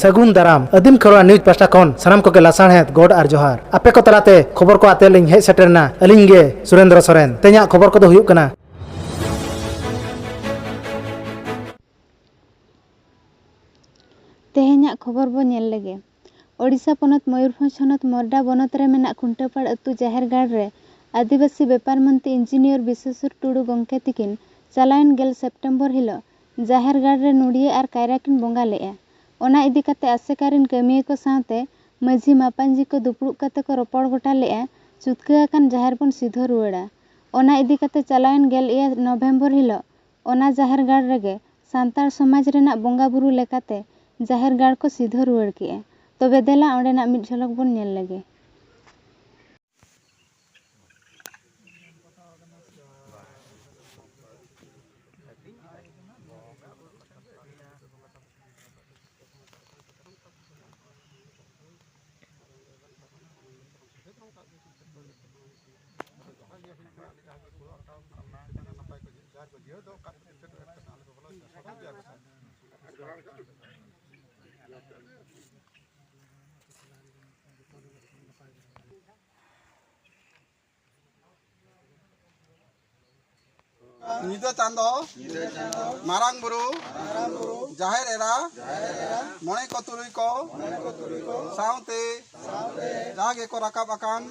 सगुन दाराम आदिम Kharwa news pasta खन सानाम को लासाणहेद गोड आर जोहार आपे को तलाते खबर को आते लिंग हे सेटरना अलिंग गे सुरेंद्र सोरेन तेजा खबर को दो हुयुक कना। तेहेन्या खबर बो नेल लगे ओडिशा पनत मयूरभंज हनत मोरडा बनत रे मेना खुंटापाड़ अतु जाहेरगाड़ रे आदिवासी व्यापार मंत्री इंजीनियर विश्वेश्वर टुडू गंके तिकिन चालायन गेल सेप्टेम्बर हिलो जाहेरगाड़ रे नुड़िया आर कायरा किन बोंगा लेआ ओना इदी काते आसेकारिन कामिया को साथे माझी मापांजी को दुपुड़ुब काते को रोपड़ गोटा लेआ चुतका अकान जाहेर बन सीधो रुवाड़ा ओना इदी काते चालायन गेल इया नवेम्बर हिलो ओना जाहेरगाड़ रेगे सांतार समाज रेना बोंगा बुरु लेकाते जाहेरगाड़ को सीधो रुवाड़ किया तबे देला ओंडेना मिड झलक बन नेल लगे। निदा चांदो मारांग बुरु जाहेर एरा मणे को तुरुई को साउते जागे को रकाब अकान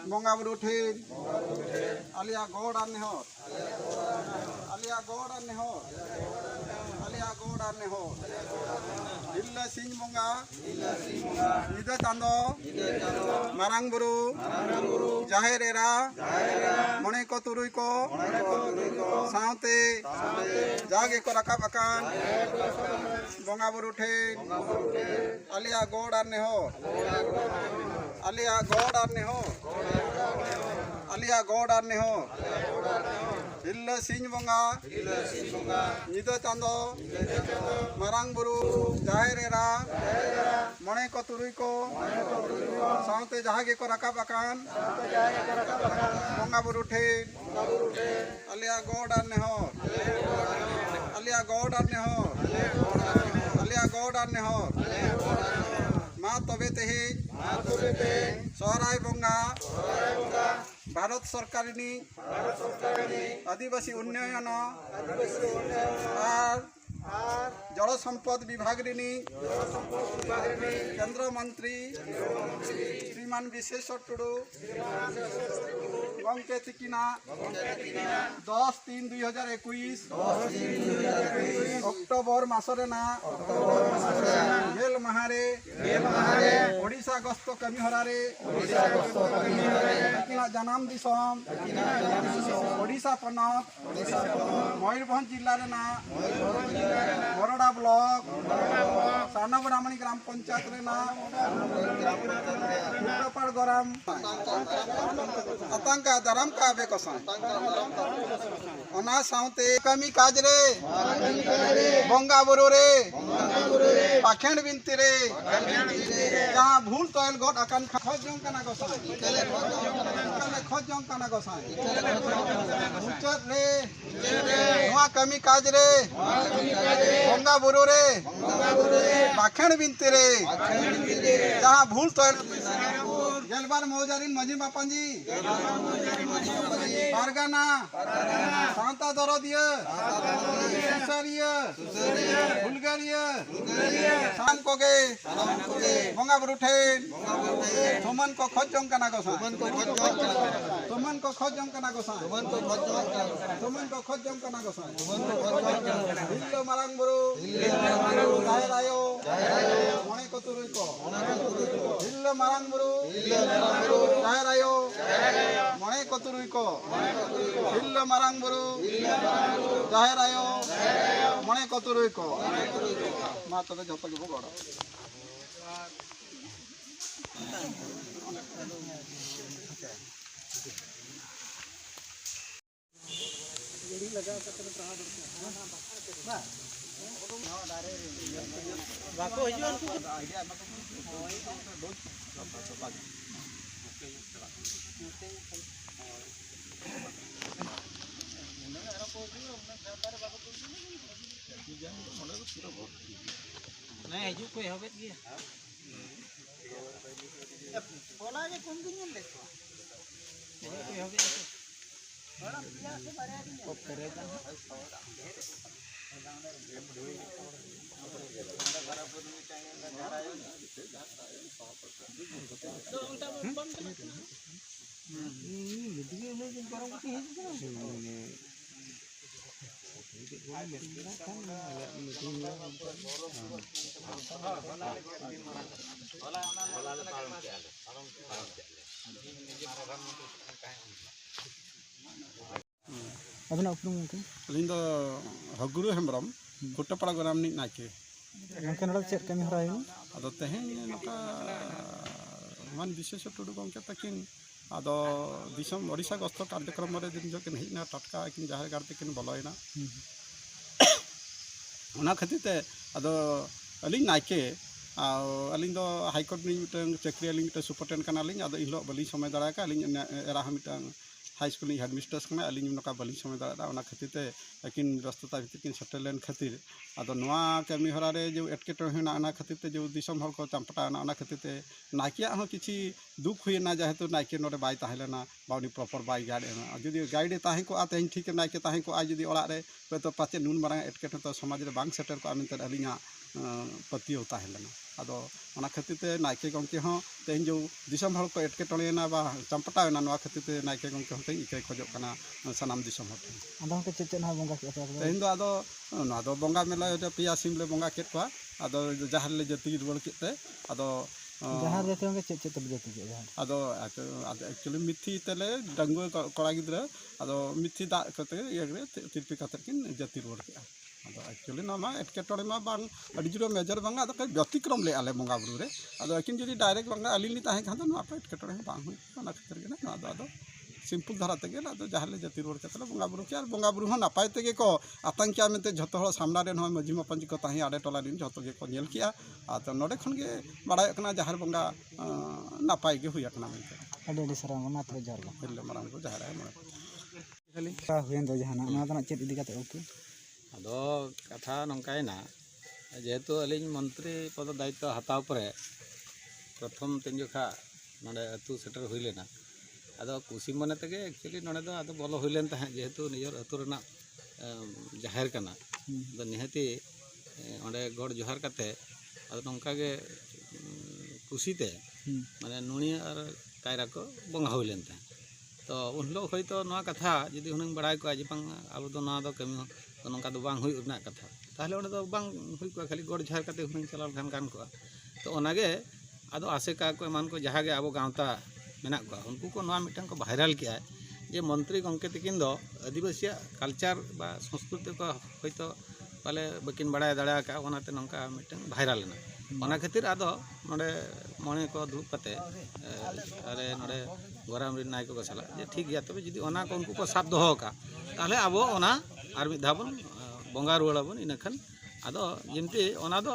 बोंगा बुरु ठेर आलिया गोड़ आने हो आलिया गोड़ आने हो आलिया गोड़ आने हो इल्ला सिंह बोंगा निदा चांदो मारांग बुरु जाहेर एरा मणे को तुरुई को साउते जागे को रकाब अकान बोंगा बुरु ठेर आलिया गोड़ आने हो आलिया गोड़ आने हो आलिया गोड़ आने हो इल्ला सिंह बोंगा निदा चांदो मारांग बुरु जाहेर एरा मणे को तुरुई को साउते जागे को रकाब अकान बोंगा बुरु ठेर आलिया गोड़ आने हो आलिया गोड़ आने हो आलिया गोड़ आने हो मा तबे तेहे सहराय बोंगा भारत सरकार आदिवासी उन्नयन और जल संपद विभाग केंद्र मंत्री श्रीमान विश्वेश्वर टुडू गंके तिकिना 10/3/2021 अक्टोबर मासरे ना गेल महारे ओडिशा गस्त कमी हरारे तिकिना जनाम दिसम ओडिशा पनत मयूरभंज जिल्ला रे ना मोरडा ब्लॉक सानबरामणी ग्राम पंचायत रे ना खुंटापाड़ गराम आतंका दराम का बेकसा ओना साउते कमी काज रे बोंगा बुरु रे पाखेंड बिनती रे जहां भूल तोयल गड अकान खोज जंग कना गोसा खोज जंग कना गोसा मुचत रे नोआ कमी काज रे बोंगा बुरु रे पाखेंड बिनती रे जहां भूल तोयल गेलबार मौजारिन माझी मापांजी पारगाना सांता दरदिया सुसरिया बुलगारिया साम कोगे बोंगा बुरु ठेन थोमन को खोज जंग कना गोसा थोमन को खोज जंग कना गोसा थोमन को खोज जंग कना गोसा हिल्लो मारांग बुरु जाहेर आयो मणे को तुरुई को हिल्लो मारांग बुरु जाहेर आयो मणे को तुरुई को हिल्लो मारांग बुरु जाहेर आयो मणे को तुरुई को मा तबे जतो गे गड़ बाको हिजो उनको आइडिया अबना उपरुम गंके अलिंग दो हगुरु हेम्ब्रम कुट्टापाड़ा ग्राम नि नाके गंके नड़ा चेक कमी हरा है अदो तेहें नका मान विशेष टुडू गंके तकिन अदो दिसम ओडिशा गस्त कार्यक्रम रे दिन जो किन हिना टटका किन जाहर गार तकिन बोलयना ओना खतिते अदो अलिंग नाके अलिंग दो हाईकोर्ट नि मिटन चक्री अलिंग मिटन सुपरटेंट कनालिंग अदो इलो बलि समय दाड़ा का अलिंग एरा मिटन हाई स्कूल हेडमिस्ट्रेस कना अलिंग नका बलि समय दाड़ा ओना खतिते किन व्यस्तता भितर किन सेटलेन खातिर अदो नवा कमी हरा रे जो एटकेटो हेना ओना खतिते जो दिसम हर को चंपटा ओना खतिते नाकिया हो किछि दुख हुइना जेहेतु नाइके नोडे बाय ताहेलेना बाउनी प्रॉपर बाय गाइड जदि गाइड ताहे को आते ठीक नाइके ताहे को आज जदि ओड़ा रे तो पाचे नुन मारा एटकेटो तो समाज रे बांग सेटर को आमिन अलिंगा पतियो ताहेलेना अदो ओना खतिते नाइके गंके हो तेन जो दिसम हर को एटकेटोलेना बा चंपटाना नवा खतिते नाइके गंके हो तेन इके खजो कना सनाम दिसम हर आदम के चेक ना बंगा के तेन दो आदो बंगा मेला पिया सिम ले बंगा केट को आदो जहार ले जति रुवल केते आदो जहार जाते होंगे चेक चेक तब जाते के जहार अदो एक्चुअली मिथि तले डंगुआ कड़ा गिद्रा अदो मिथि दा कते येगरे तिरपी कते किन जति रुवल के अदो एक्चुअली नामा एटकेटोड़े मा बांग अडी जुरो मेजर बांगा अदो के व्यतिक्रम ले आले बंगा बुरु रे अदो किन जदि डायरेक्ट बांगा अलिली ताहे खान दो आपा एटकेटोड़े बांग हुई ओना खतिर के ना अदो सिंपल धारा तक अदो जहाले जति रुवल के तले बंगा बुरु के और बंगा बुरु हो नापाय तक को आतंकिया मेते झतो हळ सामना रे न मझी मपंजी को ताही आडे टोला दिन झतो के को नेल किया आ तो नोडे खन के बाडाय कना जहार बंगा नापाय के हुया कना मेते अडे सरा मा तो जार ला हिल माराम को जहार है मोर खाली का हुएन दो जहाना ना तना चेक इदी काते ओके अदो कथा नंकायना जेहेतु अलिंग मंत्री पद दायित्व हताव परे प्रथम तीन जोखा नोडे अतु सेटर हुई लेना अदो कुसी मने तके एक्चुअली नोडे दो अदो बोलो हुई लेन ताहे जेहेतु निजर अतु रेना जाहिर कना अदो निहाती ओंडे गॉड जोहार काते अदो नंका गे कुसीते माने नुनी और कायरा को बंगा हुई लेन ताहे तो उन लोग हयतो नोआ कथा जदि हुनंग बड़ाय को जे बांग आबो दो नोआ दो कमी तो नंका दो बांग हुई उना कथा ताहले ओंडे दो बांग हुई को खाली गॉड जोहार काते हुनंग चलाव खान कान को तो ओनागे अदो आसेका को मान को जहागे आबो गांवता मेना को उनको को नोआ मिटन को वायरल किया जे मंत्री गंके तकिन दो आदिवासी कल्चर बा संस्कृति को हयतो पाले बकिन बड़ाय दाड़ा का ओनाते नंका मिटन वायरल ना ओना खातिर आदो नोडे मणे को दुप कते अरे नोडे गोराम रि नायको को सला जे ठीक गया तबे जदि ओना को उनको को साथ दोहो का ताले आबो ओना आर मि धाबन बंगा रुवाड़ाबन इनखान आदो जिमती ओना दो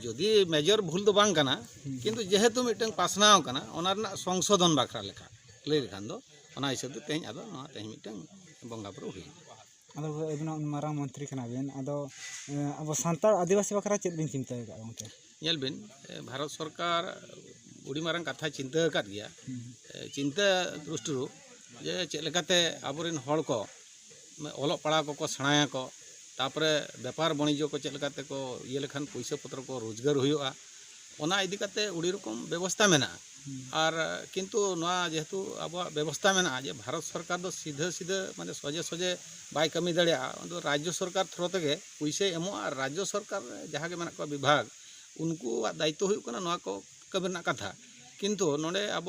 जदि मेजर भूल दो बांग कना किंतु जेहेतु मिटन पासनाव कना ओना रना संशोधन बाखरा लेखा लई लेखान दो ओना हिसाब दो तेज आदो नोआ तेज मिटन बंगा बुरु हुई अदो एबना मारांग मंत्री कना बेन अदो अब सांतार आदिवासी बखरा चेक बिन चिंता का गंके नेल बिन भारत सरकार उड़ी मारंग कथा चिंता कर गया चिंता दृष्टि जे चेलेकाते आबोरिन हड़ को ओलो पड़ा को सेणाया को तापरे व्यापार वाणिज्य को चेलेकाते को ये लेखान पैसा पत्र को रोजगार हुआ ओना इदी काते उड़ी रकम व्यवस्था मेना और किंतु नोआ जेहेतु अब व्यवस्था मेना जे भारत सरकार दो सीधे सीधे माने सजे सजे बाय कमी दाड़िया राज्य सरकार थ्रो तेगे पैसे एमो और राज्य सरकार जहाँ के मेना को विभाग उनको दायित्व हुई कना नोआ को कमी ना कथा किंतु नोडे अब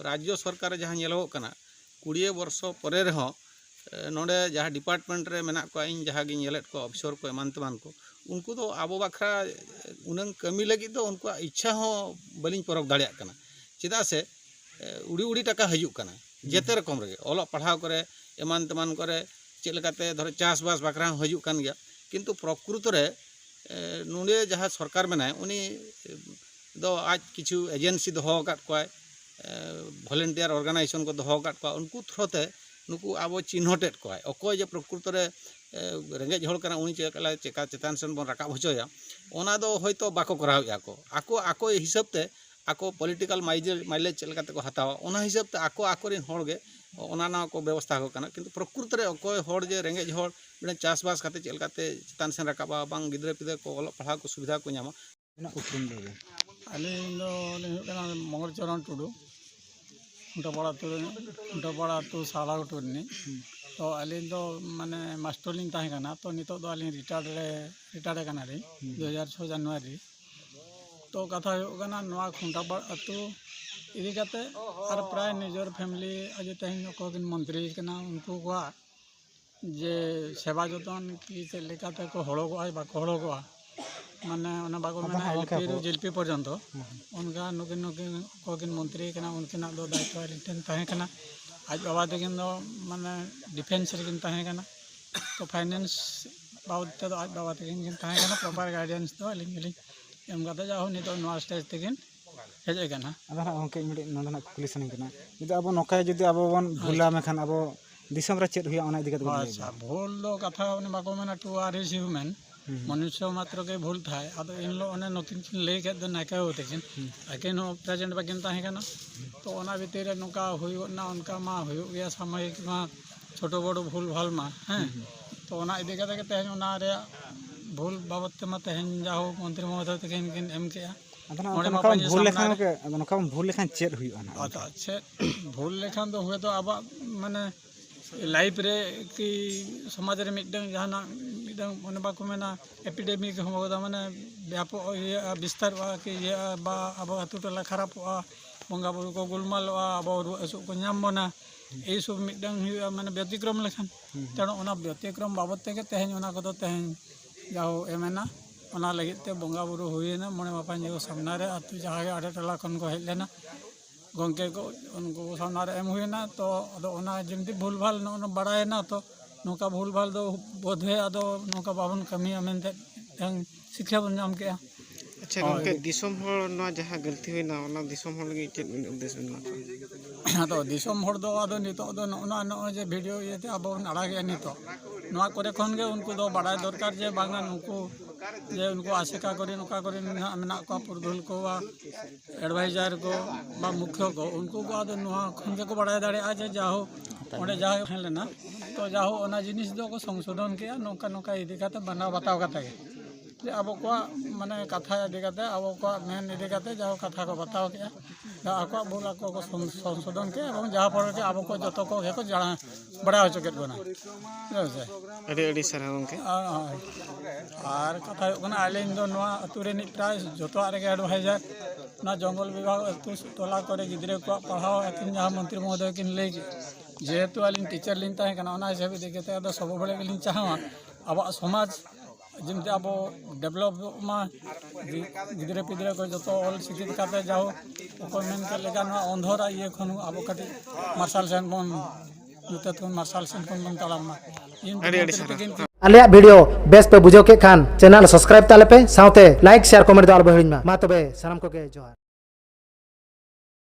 राज्य सरकार जहाँ नेलोग कना 20 वर्ष परे रहो नोडे जहाँ डिपार्टमेंट रे मेना को इन जहाँ गी नेलेट को अफसर को एमान तमान को उनको तो अब बाखरा उनंग कमी लगी तो उनको इच्छा हो बलिंग परब दाड़िया कना चेदा से उड़ी उड़ी टाका हजू कना जेते रकम रे ओलो पढ़ाव करे एमान तमान करे चेलकाते धर चासबास बाखरा हजू कान गया किंतु प्रकृत रे नुडे जहाँ सरकार मेना उनी दो आज किछु एजेंसी दोहो काट कोय वॉलंटियर ऑर्गेनाइजेशन को दोहो काट को उनको थ्रोते नुकु आबो चिन्हटेट कोय अकोय जे प्रकृत रे रेंगेज हड़ कना उनी चेका चेतान सेन बन राकाब होचोया ओना दो होयतो बाको कराव या को आको हिसाब ते आको पॉलिटिकल माइलेज चलकाते को हतावा ओना हिसाब ते आको आकोरिन हड़ गे ओना ना को व्यवस्था को कना किंतु प्रकृत रे अकोय हड़ जे रेंगेज हड़ बिना चासबास खाते चलकाते चेतान सेन राकाबा बांग गिद्रे पिदे को ऑल पढ़ा को सुविधा को ᱧᱟᱢᱟ ᱤᱱᱟᱹ ᱩᱯᱨᱩᱢ ᱫᱚ ᱟᱹᱞᱤᱧ ᱫᱚᱞᱤᱧ ᱦᱩᱭᱩᱜ ᱠᱟᱱᱟ ᱢᱚᱝᱜᱚᱞ ᱪᱚᱨᱚᱱ ᱴᱩᱰᱩ ᱠᱷᱩᱱᱴᱟᱹᱯᱟᱲᱟ ᱟᱹᱛᱩ ᱥᱟᱞᱟ ᱜᱷᱩᱴᱩ ᱨᱤᱱᱤᱡ ᱛᱚ ᱟᱹᱞᱤᱧ ᱫᱚ ᱢᱟᱱᱮ ᱢᱟᱥᱴᱟᱨ ᱞᱤᱧ ᱛᱟᱦᱮᱸ ᱠᱟᱱᱟ ᱛᱚ ᱱᱤᱛᱚᱜ ᱫᱚ ᱟᱹᱞᱤᱧ ᱨᱤᱴᱟᱭᱟᱨ ᱠᱟᱱᱟᱞᱤᱧ 2006 ᱡᱟᱱᱩᱣᱟᱨᱤ ᱛᱚ ᱠᱟᱛᱷᱟ ᱦᱩᱭᱩᱜ ᱠᱟᱱᱟ ᱱᱚᱣᱟ ᱠᱷᱩᱱᱴᱟᱹᱯᱟᱲᱟ ᱟᱹᱛᱩ ᱤᱫᱤ ᱠᱟᱛᱮ ᱟᱨ ᱯᱨᱟᱭ ᱱᱤᱡᱮᱨ ᱯᱷᱮᱢᱤᱞᱤ ᱟᱡ ᱛᱮᱦᱮᱧ ᱚᱠᱚᱭ ᱢᱚᱱᱛᱨᱤ ᱠᱟᱱᱟ ᱩᱱᱠᱩ ᱠᱚᱣᱟᱜ ᱡᱮ ᱥᱮᱵᱟ ᱡᱚᱛᱚᱱ ᱠᱤ ᱪᱮᱫ ᱞᱮᱠᱟᱛᱮ ᱠᱚ ᱦᱚᱲᱚᱜᱚᱜᱼᱟ ᱵᱟᱠᱚ ᱦᱚᱲᱚᱜᱚᱜᱼᱟ माने उन्हें बागो मैंने जिलपी पर्यंत उनका नुकिन कोकिन मंत्री कना उनकिना दो दायित्व रिटेन तहे कना आज बाबा तकिन दो माने डिफेंस रेकिन तहे कना तो फाइनेंस बाबत ते आज बाबा तकिन किन तहे कना प्रॉपर गाइडेंस दो लिंग एम गाते जाहो नि तो नवा स्टेज तकिन हेज कना अदर ओके मिडे नंदना कुली सनी कना जदि अब नोका जदि अब बन भूला मेखान अब दिसम रे चेत हुया ओना इदिकत अच्छा भूल दो कथा उन्हें बागो मैंने टू आर इज ह्यूमन मनुष्य मात्र के भूल था अब इन लोग ने नकिन ले के द नायका होते किन अकेन प्रेजेंट बकिन ताहे कना तो ओना भीतर नुका हुयो ना उनका मा हुयो गया सामयिक मा छोटो बड़ो भूल भाल मा हैं तो ओना इदि कते के तेहन ओना रे भूल बाबत ते मा तेहन जाओ मंत्री महोदय तकिन किन एम केया अदना नोका भूल लेखान के नोका भूल लेखान चेत हुयो ना अच्छा भूल लेखान तो हुए तो अब माने लाइफ रे कि समाज रे मिडंग जहाना मिडंग मने बाको मेना एपिडेमिक होगा माने व्यापक विस्तार कि ये बा अब अतु टोला खराब बंगा बुरु को गुलमालवा अब असु को नाम बना ए सब मिडंग माने व्यतिक्रम लेखान तेणु ओना व्यतिक्रम बाबत ते तेहन ओना को तेहन जाओ एमेना ओना लगित ते बंगा बुरु हुईना मने बापा जो सामना रे अतु जहागे आडे टोला खन को हेज लेना गंके को उनको सामना रे एम हुईना तो अदो ओना जमती भूल भाल न बड़ायना तो नौका भूल भाल दो बोधे अदो नौका बाबन कमी मेनते शिक्षा बन नाम के अच्छा गंके दिसम हर ना जहां गलती हुई ना ओना दिसम हर लगी चेत उद्देश्य ना तो दिसम हर दो अदो नितो दो ओना न जे वीडियो येते अब अड़ा गया नितो नवा करे खन के उनको दो बड़ाय दरकार जे बांगा नुको जे उनको आशिका करे नुका करे मेना को पुरधुल को एडवाइजर को बा मुख्य को उनको को अदो नवा खन के को बड़ाय दाड़े आ जे जाहो ओने जाहो हेलेना तो जाहो ओना जिनिस दो को संशोधन के नौका नौका इदि काते बनाव बताव काते जे अब को माने कथा इदि काते अब को मेन इदि काते जाहो कथा को बताव के आको बोला को संशोधन के एवं जहां पर के अब को जतो को हे को जाना बड़ा हो चुके बना अरे अड़ी सारा गंके और कथा कना आइलेन दो नवा अतु रे नि प्राय जतो आरे के एडवाइजर ना जंगल विभाग अतु टोला करे गिद्रे को पढ़ाओ अकिन जहां मंत्री महोदय किन ले जेहेतु आलिन टीचर लिन ताहे कना ओना हिसाब देखते अदो सब बड़े लिन चाहवा अब समाज जिमते अब डेवलप मा गिद्रे पिद्रे को जतो ऑल शिक्षित काते जाओ ओको मेन के लेगा ना अंधोरा ये खनु अब कटी मार्शल सेन बन जुते तुन मार्शल सेन कोन बन तलामा इन आलिया वीडियो बेस पे बुझो के खान चैनल सब्सक्राइब ताले पे साउते लाइक शेयर कमेंट दो आल बहिन मा तबे सलाम को के जोहार।